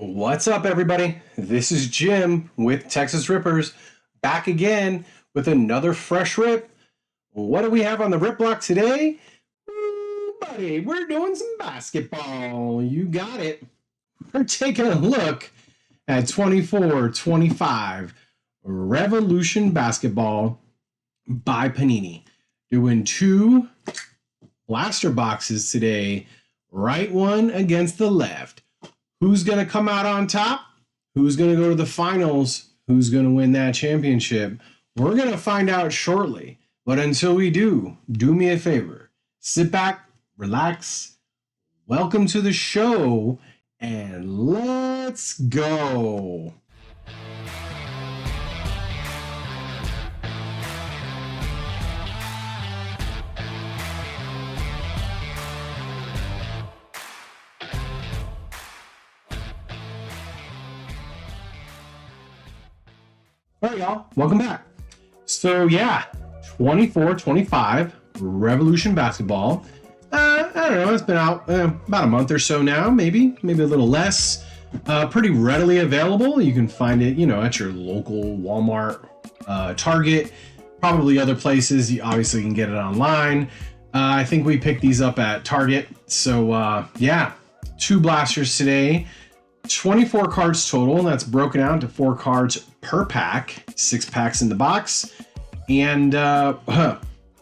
What's up, everybody? This is Jim with Texas Rippers, back again with another fresh rip. What do we have on the rip block today? Ooh, buddy, we're doing some basketball. You got it. We're taking a look at 24-25 Revolution Basketball by Panini. Doing two blaster boxes today, right one against the left. Who's going to come out on top? Who's going to go to the finals? Who's going to win that championship? We're going to find out shortly. But until we do me a favor. Sit back, relax, welcome to the show, and let's go. All right, y'all, welcome back. So yeah, 24-25 Revolution Basketball. I don't know, it's been out about a month or so now, maybe a little less. Pretty readily available. You can find it, at your local Walmart, Target, probably other places. You obviously can get it online. I think we picked these up at Target. So yeah, two blasters today. 24 cards total. That's broken out into 4 cards per pack, 6 packs in the box. And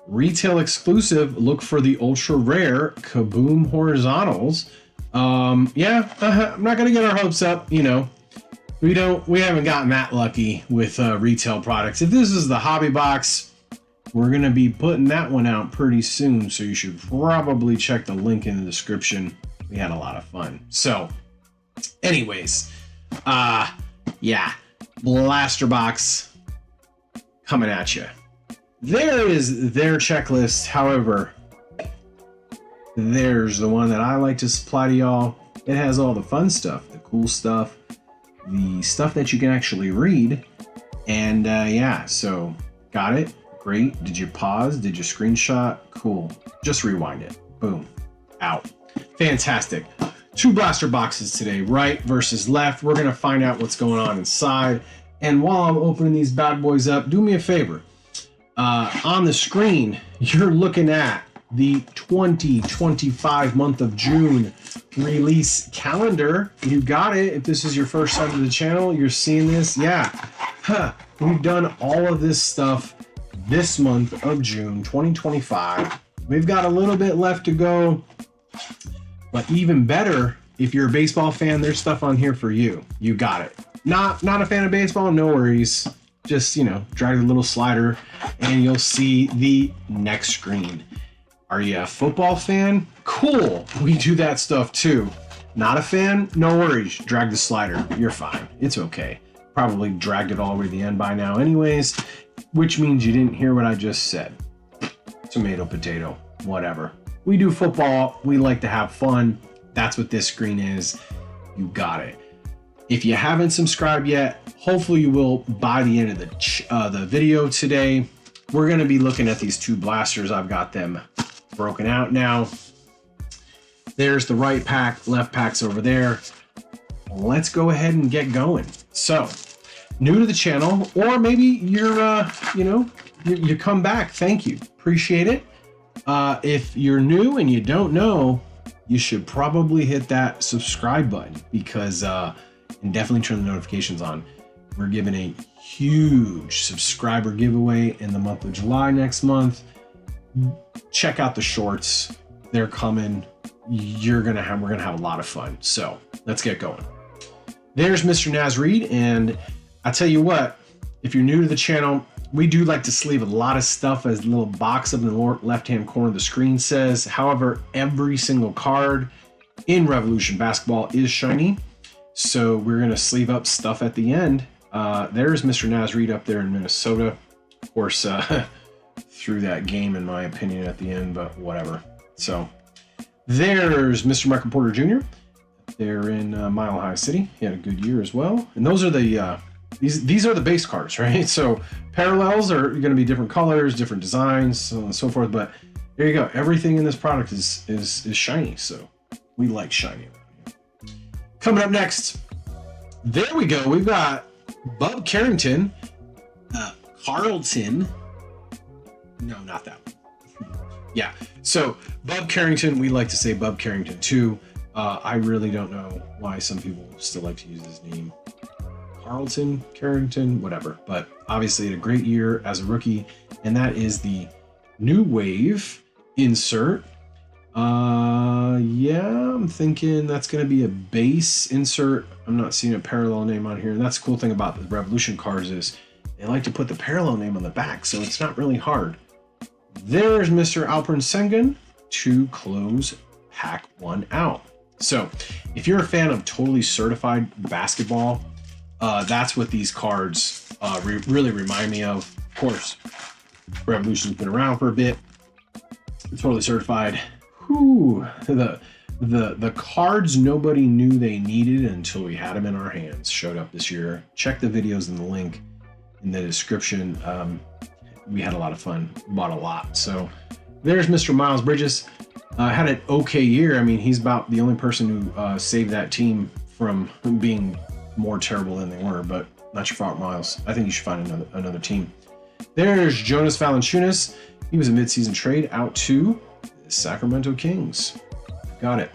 retail exclusive, look for the ultra rare Kaboom horizontals. I'm not gonna get our hopes up. We haven't gotten that lucky with retail products. If this is the hobby box, we're gonna be putting that one out pretty soon, so you should probably check the link in the description. We had a lot of fun. So anyways, yeah, blaster box coming at you. There is their checklist. However, there's the one that I like to supply to y'all. It has all the fun stuff, the cool stuff, the stuff that you can actually read. And yeah, so got it. Great. Did you pause? Did you screenshot? Cool. Just rewind it. Boom. Out. Fantastic. 2 blaster boxes today, right versus left. We're going to find out what's going on inside. And while I'm opening these bad boys up, do me a favor. On the screen, you're looking at the 2025 month of June release calendar. You got it. If this is your first time to the channel, you're seeing this. Yeah. We've done all of this stuff this month of June 2025. We've got a little bit left to go. But even better, if you're a baseball fan, there's stuff on here for you. You got it. Not a fan of baseball? No worries. Just, drag the little slider and you'll see the next screen. Are you a football fan? Cool. We do that stuff too. Not a fan? No worries. Drag the slider. You're fine. It's okay. Probably dragged it all the way to the end by now anyways, which means you didn't hear what I just said. Tomato, potato, whatever. We do football. We like to have fun. That's what this screen is. You got it. If you haven't subscribed yet, hopefully you will by the end of the video today. We're going to be looking at these 2 blasters. I've got them broken out now. There's the right pack, left pack's over there. Let's go ahead and get going. So, new to the channel, or maybe you're, you come back. Thank you. Appreciate it. If you're new and you don't know, you should probably hit that subscribe button because and definitely turn the notifications on. We're giving a huge subscriber giveaway in the month of July next month. Check out the shorts. They're coming. We're gonna have a lot of fun. So let's get going. There's Mr. Naz Reid, and I tell you what, if you're new to the channel, we do like to sleeve a lot of stuff, as the little box up in the left-hand corner of the screen says. However, every single card in Revolution Basketball is shiny. So we're going to sleeve up stuff at the end. There's Mr. Naz Reid up there in Minnesota. Of course, threw that game, in my opinion, at the end, but whatever. So there's Mr. Michael Porter Jr. They're in Mile High City. He had a good year as well. And those are the these are the base cards, right? So parallels are going to be different colors, different designs, so on and so forth. But there you go. Everything in this product is shiny. So we like shiny. Coming up next, There we go. We've got Bub Carrington, Carlton. No, not that one. Yeah. So Bub Carrington, we like to say Bub Carrington too. I really don't know why some people still like to use his name. Carlton, Carrington, whatever. But obviously had a great year as a rookie. And that is the New Wave insert. Yeah, I'm thinking that's going to be a base insert. I'm not seeing a parallel name on here. And that's the cool thing about the Revolution cards is they like to put the parallel name on the back, so it's not really hard. There's Mr. Alperen Sengun to close pack 1 out. So if you're a fan of totally certified basketball, that's what these cards really remind me of. Of course, Revolution's been around for a bit. Totally certified. Whew, the cards nobody knew they needed until we had them in our hands showed up this year. Check the videos in the link in the description. We had a lot of fun, bought a lot. So there's Mr. Miles Bridges. Had an okay year. I mean, he's about the only person who saved that team from being more terrible than they were, but not your fault, Miles. I think you should find another team. There's Jonas Valanciunas. He was a midseason trade out to the Sacramento Kings. Got it.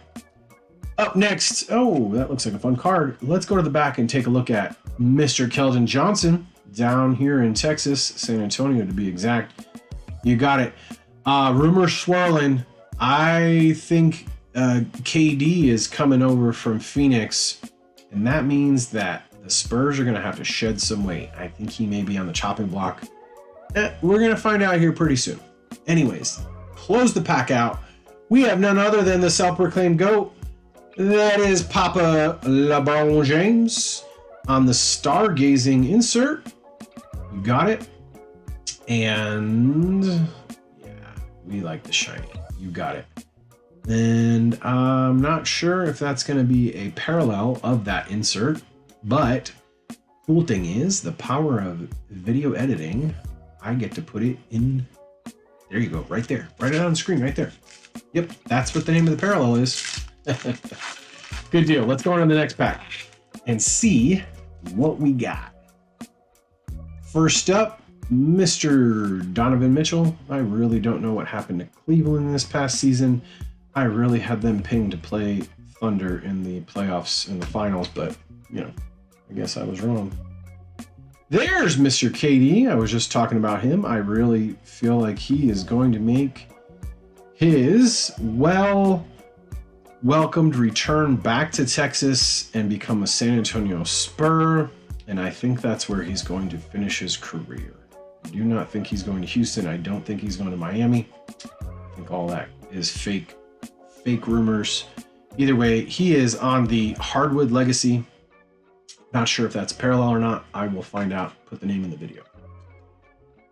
Up next, oh, that looks like a fun card. Let's go to the back and take a look at Mr. Keldon Johnson down here in Texas, San Antonio to be exact. You got it. Rumors swirling. I think KD is coming over from Phoenix, and that means that the Spurs are going to have to shed some weight. I think he may be on the chopping block. We're going to find out here pretty soon. Anyways, close the pack out. We have none other than the self-proclaimed GOAT. That is Papa LeBron James on the stargazing insert. You got it. And yeah, we like the shiny. You got it. And I'm not sure if that's going to be a parallel of that insert, but cool thing is the power of video editing. I get to put it in. There you go, right there. Write it on the screen right there. Yep, that's what the name of the parallel is. Good deal. Let's go on to the next pack and see what we got. First up, Mr. Donovan Mitchell. I really don't know what happened to Cleveland this past season. I really had them pinged to play Thunder in the playoffs and the finals, but, you know, I guess I was wrong. There's Mr. KD. I was just talking about him. I really feel like he is going to make his welcomed return back to Texas and become a San Antonio Spur. And I think that's where he's going to finish his career. I do not think he's going to Houston. I don't think he's going to Miami. I think all that is fake rumors. Either way, he is on the hardwood legacy. Not sure if that's parallel or not. I will find out. Put the name in the video.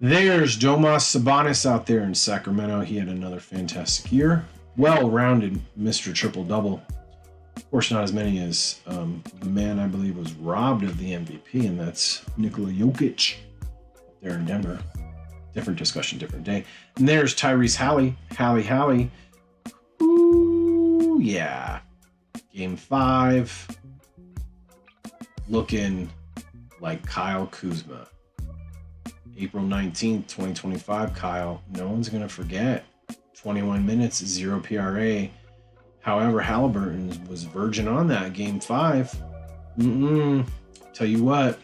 There's Domas Sabonis out there in Sacramento. He had another fantastic year. Well-rounded Mr. Triple-Double. Of course, not as many as the man I believe was robbed of the MVP, and that's Nikola Jokic there in Denver. Different discussion, different day. And there's Tyrese Halley. Ooh, yeah. Game 5. Looking like Kyle Kuzma. April 19th, 2025, Kyle. No one's going to forget. 21 minutes, 0 PRA. However, Halliburton was virgin on that game 5. Tell you what,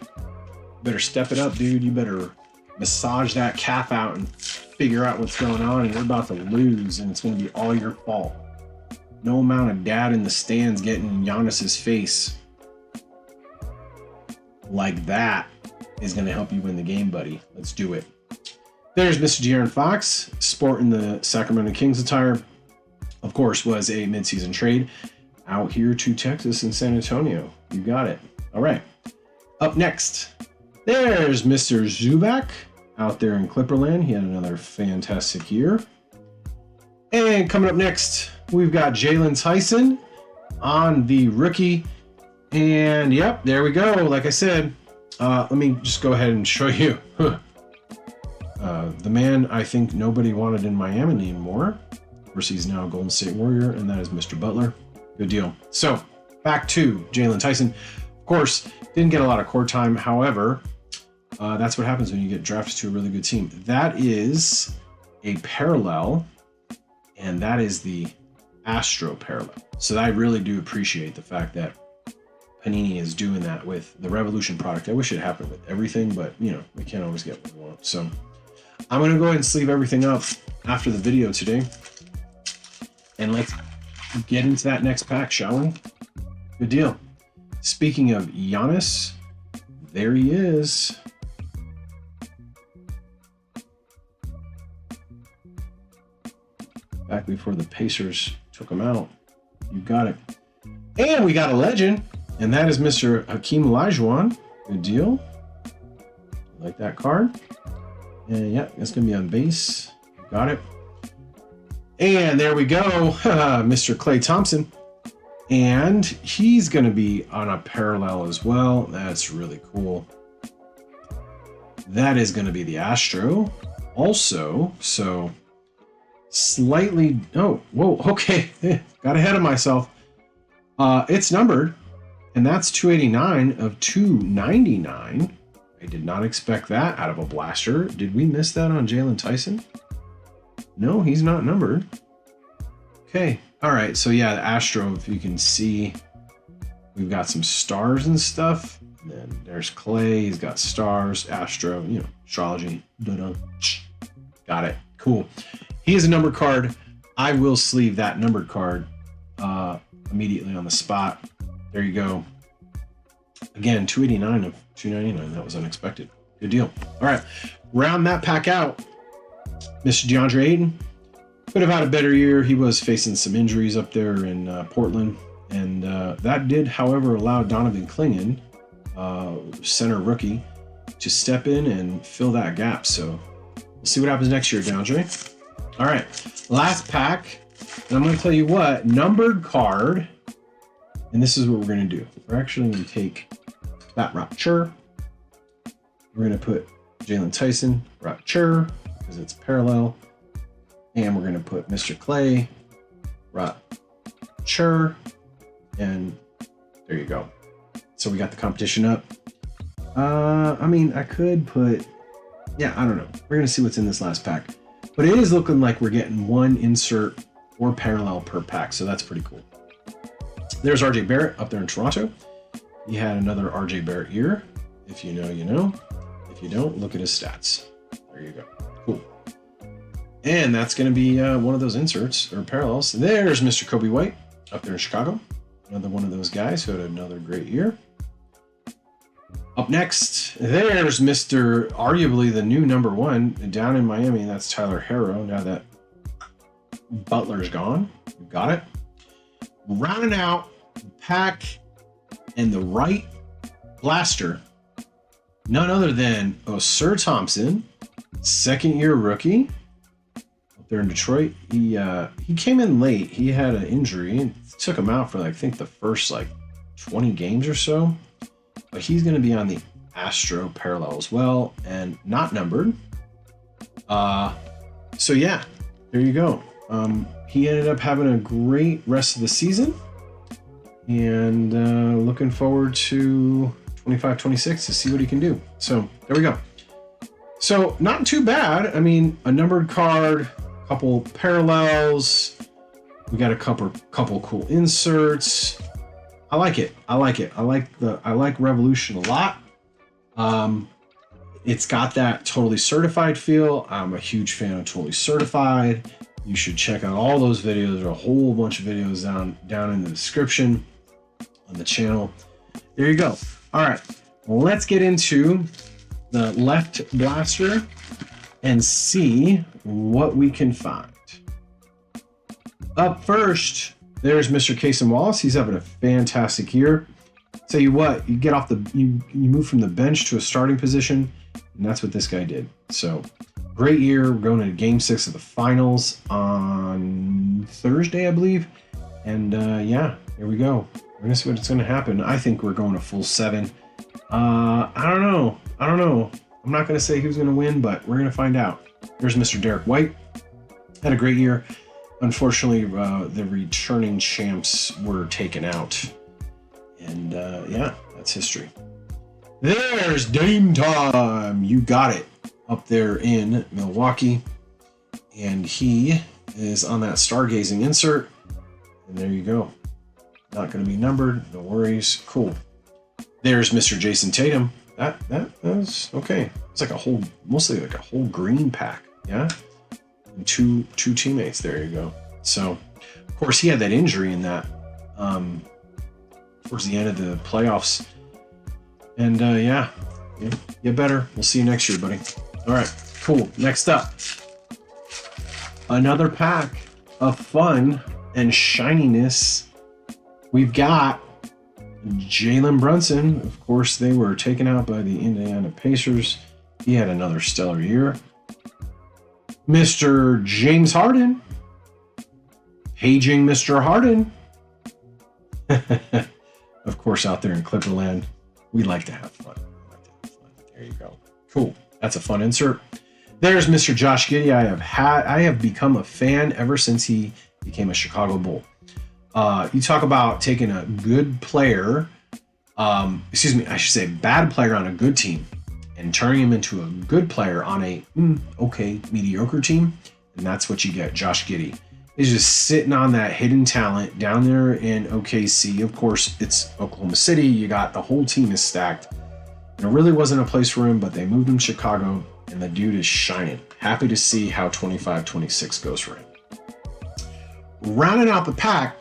better step it up, dude. You better massage that calf out and figure out what's going on. And we're about to lose, and it's going to be all your fault. No amount of dad in the stands getting in Giannis's face like that is going to help you win the game, buddy. Let's do it. There's Mr. De'Aaron Fox, sporting the Sacramento Kings attire. Of course, was a midseason trade out here to Texas and San Antonio. You got it. All right. Up next, there's Mr. Zubac out there in Clipperland. He had another fantastic year. And coming up next, we've got Jalen Tyson on the rookie. And yep, there we go. Like I said, let me just go ahead and show you the man I think nobody wanted in Miami anymore. Of course, he's now a Golden State Warrior, and that is Mr. Butler. Good deal. So back to Jalen Tyson. Of course, didn't get a lot of court time. However, that's what happens when you get drafted to a really good team. That is a parallel, and that is the Astro parallel. So I really do appreciate the fact that Panini is doing that with the Revolution product. I wish it happened with everything, but you know, we can't always get what we want. So I'm going to go ahead and sleeve everything up after the video today. And let's get into that next pack, shall we? Good deal. Speaking of Giannis, there he is. Back before the Pacers took him out. You got it. And we got a legend, and that is Mr. Hakeem Olajuwon. Good deal. Like that card. And yeah, it's going to be on base. You got it. And there we go. Mr. Klay Thompson. And he's going to be on a parallel as well. That's really cool. That is going to be the Astro also. So slightly, oh, whoa, okay. Got ahead of myself. It's numbered, and that's 289 of 299. I did not expect that out of a blaster. Did we miss that on Jalen Tyson? No, he's not numbered. Okay. All right. So yeah, the Astro, if you can see, we've got some stars and stuff. And then there's Klay. He's got stars, Astro, you know, astrology. Dun-dun. Got it. Cool. He is a numbered card. I will sleeve that numbered card immediately on the spot. There you go. Again, 289 of 299. That was unexpected. Good deal. All right. Round that pack out. Mr. DeAndre Ayton could have had a better year. He was facing some injuries up there in Portland. And that did, however, allow Donovan Clingan, center rookie, to step in and fill that gap. So we'll see what happens next year, DeAndre. All right. Last pack. And I'm going to tell you what, numbered card. And this is what we're going to do. We're actually going to take that Rapture. We're going to put Jalen Tyson, Rapture, because it's parallel. And we're going to put Mr. Klay, Rapture. And there you go. So we got the competition up. I mean, I could put, yeah, I don't know. We're going to see what's in this last pack. But it is looking like we're getting one insert or parallel per pack. So that's pretty cool. There's RJ Barrett up there in Toronto. He had another RJ Barrett year. If you know, you know. If you don't, look at his stats. There you go. Cool. And that's going to be one of those inserts or parallels. There's Mr. Kobe White up there in Chicago. Another one of those guys who had another great year. Up next, there's Mr. arguably the new number one down in Miami. That's Tyler Herro. Now that Butler's gone. You got it. Rounding out the pack and the right blaster. None other than Sir Thompson, second-year rookie up there in Detroit. He came in late. He had an injury and took him out for, like, I think the first 20 games or so. But he's going to be on the Astro parallel as well and not numbered. So yeah, there you go. He ended up having a great rest of the season and looking forward to 25-26 to see what he can do. So there we go. So not too bad. I mean, a numbered card, a couple parallels. We got a couple cool inserts. I like it. I like it. I like Revolution a lot. It's got that Totally Certified feel. I'm a huge fan of Totally Certified. You should check out all those videos. There are a whole bunch of videos down in the description on the channel. There you go. All right, let's get into the left blaster and see what we can find. Up first, there's Mr. Cason Wallace. He's having a fantastic year. Tell you what, you get off you move from the bench to a starting position, and that's what this guy did. So great year. We're going into Game 6 of the finals on Thursday, I believe. And yeah, here we go. We're gonna see what's gonna happen. I think we're going to full 7. I don't know. I'm not gonna say who's gonna win, but we're gonna find out. Here's Mr. Derek White. Had a great year. Unfortunately, the returning champs were taken out. And yeah, That's history. There's Dame Time. You got it. Up there in Milwaukee. And he is on that stargazing insert. And there you go. Not going to be numbered. No worries. Cool. There's Mr. Jason Tatum. That's okay. It's like mostly like a whole green pack. Yeah. And two teammates. There you go. So, of course, he had that injury in that towards the end of the playoffs. And yeah, get better. We'll see you next year, buddy. All right, cool. Next up, another pack of fun and shininess. We've got Jalen Brunson. Of course, they were taken out by the Indiana Pacers. He had another stellar year. Mr. James Harden. Paging Mr. Harden. Of course, out there in Clipperland, we like to have fun. There you go. Cool. That's a fun insert. There's Mr. Josh Giddey. I have become a fan ever since he became a Chicago Bull. You talk about taking a good player, I should say bad player on a good team and turning him into a good player on a mediocre team. And that's what you get. Josh Giddey is just sitting on that hidden talent down there in OKC. Of course, it's Oklahoma City. You got the whole team is stacked. And it really wasn't a place for him, but they moved him to Chicago, and the dude is shining. Happy to see how 25-26 goes for him. Rounding out the pack,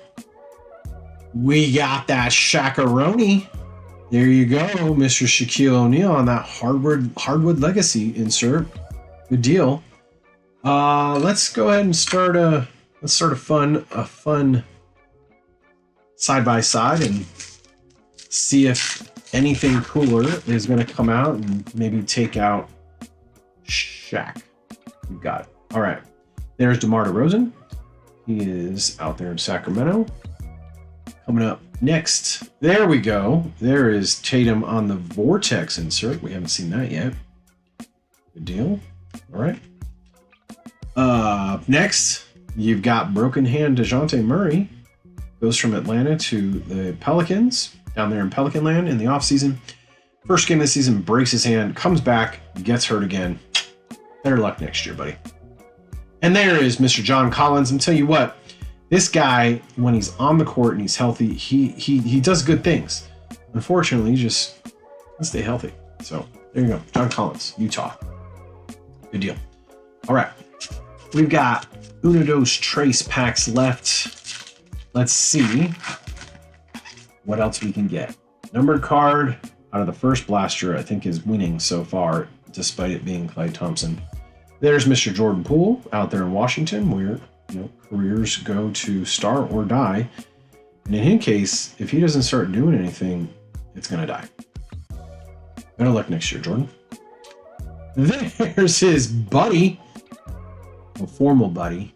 we got that Shaq-a-roni. There you go, Mr. Shaquille O'Neal on that hardwood legacy insert. Good deal. Let's go ahead and start a fun side by side and see if anything cooler is going to come out and maybe take out Shaq. You got it. All right. There's DeMar DeRozan. He is out there in Sacramento. Coming up next, there we go. There is Tatum on the Vortex insert. We haven't seen that yet. Good deal. All right. Next, you've got broken hand DeJounte Murray. Goes from Atlanta to the Pelicans down there in Pelican Land in the offseason. First game of the season, breaks his hand, comes back, gets hurt again. Better luck next year, buddy. And there is Mr. John Collins. And tell you what, this guy, when he's on the court and he's healthy, he does good things. Unfortunately, he just doesn't stay healthy. So there you go. John Collins, Utah. Good deal. All right. We've got Uno Dos Trace packs left. Let's see what else we can get. Numbered card out of the first blaster, I think, is winning so far, despite it being Klay Thompson. There's Mr. Jordan Poole out there in Washington, where careers go to start or die. And in his case, if he doesn't start doing anything, it's going to die. Better luck next year, Jordan. There's his buddy. Well, former buddy.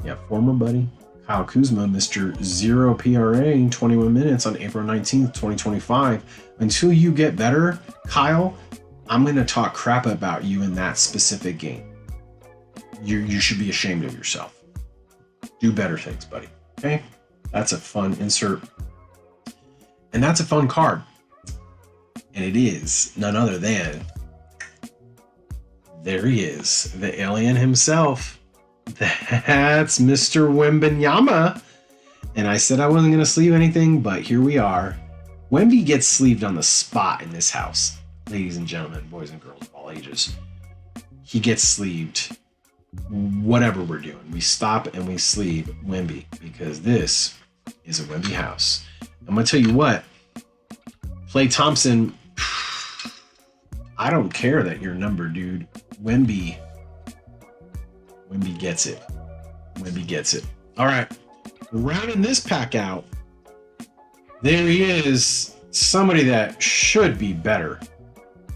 Yeah, former buddy. Kyle Kuzma, Mr. 0 PRA in 21 minutes on April 19th, 2025. Until you get better, Kyle, I'm going to talk crap about you in that specific game. You should be ashamed of yourself. Do better things, buddy. Okay? That's a fun insert. And that's a fun card. And it is none other than, there he is, the alien himself. That's Mr. Wembanyama. And I said I wasn't going to sleeve anything, but here we are. Wemby gets sleeved on the spot in this house. Ladies and gentlemen, boys and girls of all ages. He gets sleeved. Whatever we're doing, we stop and we sleeve Wemby because this is a Wemby house. I'm going to tell you what, Klay Thompson, I don't care that you're numbered, dude. Wemby gets it. Wemby gets it. All right. Rounding this pack out, there he is. Somebody that should be better.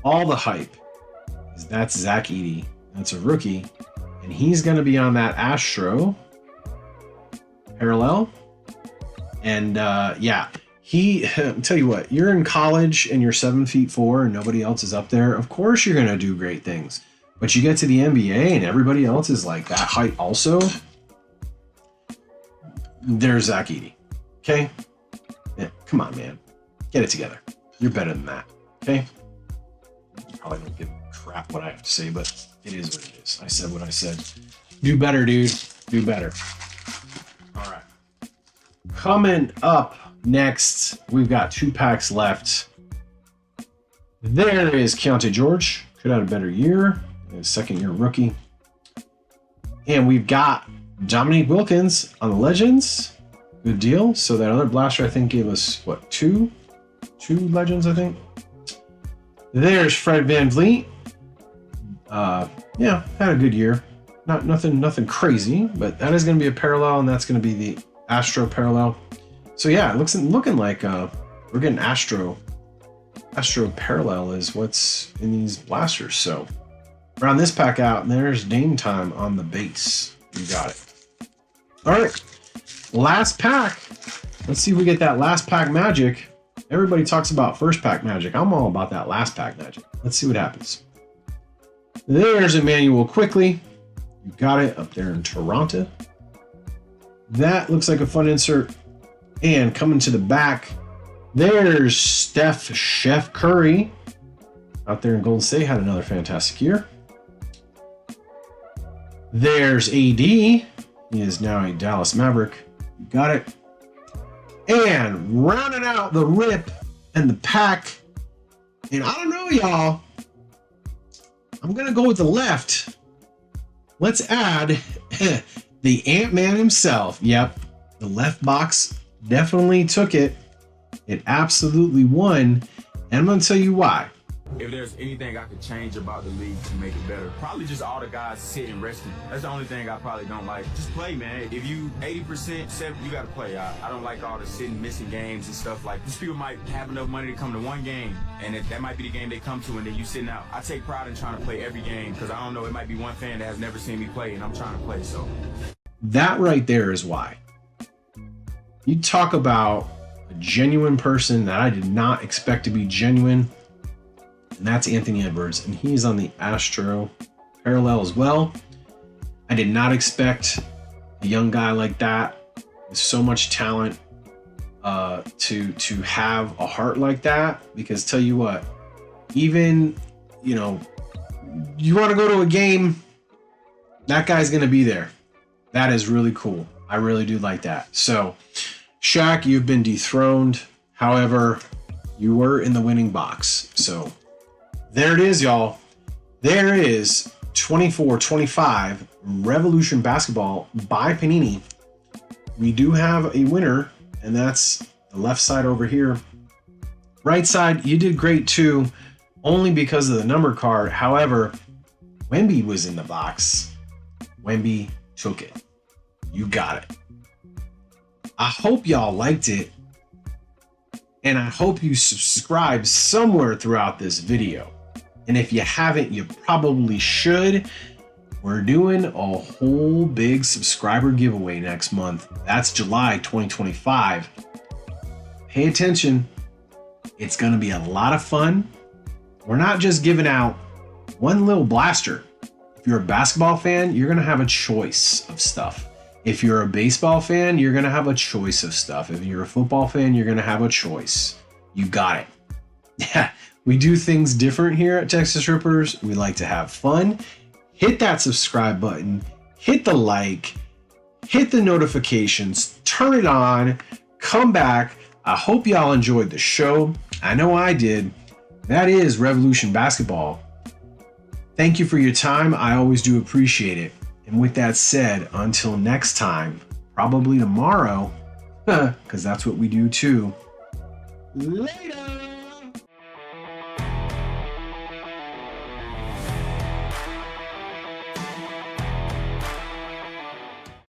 All the hype. That's Zach Edey. That's a rookie. And he's going to be on that Astro parallel. And yeah, I'll tell you what, you're in college and you're 7'4" and nobody else is up there. Of course you're going to do great things. But you get to the NBA and everybody else is like that height also. There's Zach Edey. Okay? Yeah, come on, man. Get it together. You're better than that. Okay? Probably don't give a crap what I have to say, but it is what it is. I said what I said. Do better, dude. Do better. All right. Coming up next, we've got 2 packs left. There is Keontae George. Could have had a better year. His second-year rookie. And we've got Dominique Wilkins on the Legends. Good deal. So that other blaster, I think, gave us, what, two Legends, I think? There's Fred VanVleet. Yeah, had a good year. Nothing crazy, but that is going to be a parallel, and that's going to be the Astro parallel. So yeah, it looking like we're getting Astro parallel is what's in these blasters. So round this pack out, and there's Dame Time on the base. You got it. All right, last pack. Let's see if we get that last pack magic. Everybody talks about first pack magic. I'm all about that last pack magic. Let's see what happens. There's Emmanuel Quickly. You got it up there in Toronto. That looks like a fun insert. And coming to the back, there's Chef Curry. Out there in Golden State, had another fantastic year. There's AD. He is now a Dallas Maverick. You got it. And rounding out the rip and the pack. And I don't know, y'all. I'm going to go with the left. Let's add the Ant-Man himself. Yep. The left box definitely took it. It absolutely won. And I'm going to tell you why. If there's anything I could change about the league to make it better, probably just all the guys sitting resting. That's the only thing I probably don't like. Just play, man. If you 80%, 70%, you got to play. I don't like all the sitting, missing games and stuff. Like, these people might have enough money to come to one game, and that might be the game they come to, and then you sitting out. I take pride in trying to play every game because I don't know, it might be one fan that has never seen me play, and I'm trying to play, so. That right there is why. You talk about a genuine person that I did not expect to be genuine. And that's Anthony Edwards, and he's on the Astro parallel as well. I did not expect a young guy like that with so much talent to have a heart like that. Because tell you what, even, you know, you want to go to a game, that guy's going to be there. That is really cool. I really do like that. So, Shaq, you've been dethroned. However, you were in the winning box. So, there it is, y'all. There is 24-25 Revolution Basketball by Panini. We do have a winner, and that's the left side over here. Right side, you did great too, only because of the number card. However, Wemby was in the box. Wemby took it. You got it. I hope y'all liked it, and I hope you subscribe somewhere throughout this video. And if you haven't, you probably should. We're doing a whole big subscriber giveaway next month. That's July 2025. Pay attention. It's going to be a lot of fun. We're not just giving out one little blaster. If you're a basketball fan, you're going to have a choice of stuff. If you're a baseball fan, you're going to have a choice of stuff. If you're a football fan, you're going to have a choice. You got it. Yeah. We do things different here at Texas Rippers. We like to have fun. Hit that subscribe button, hit the like, hit the notifications, turn it on, come back. I hope y'all enjoyed the show. I know I did. That is Revolution Basketball. Thank you for your time. I always do appreciate it. And with that said, until next time, probably tomorrow, because that's what we do too. Later.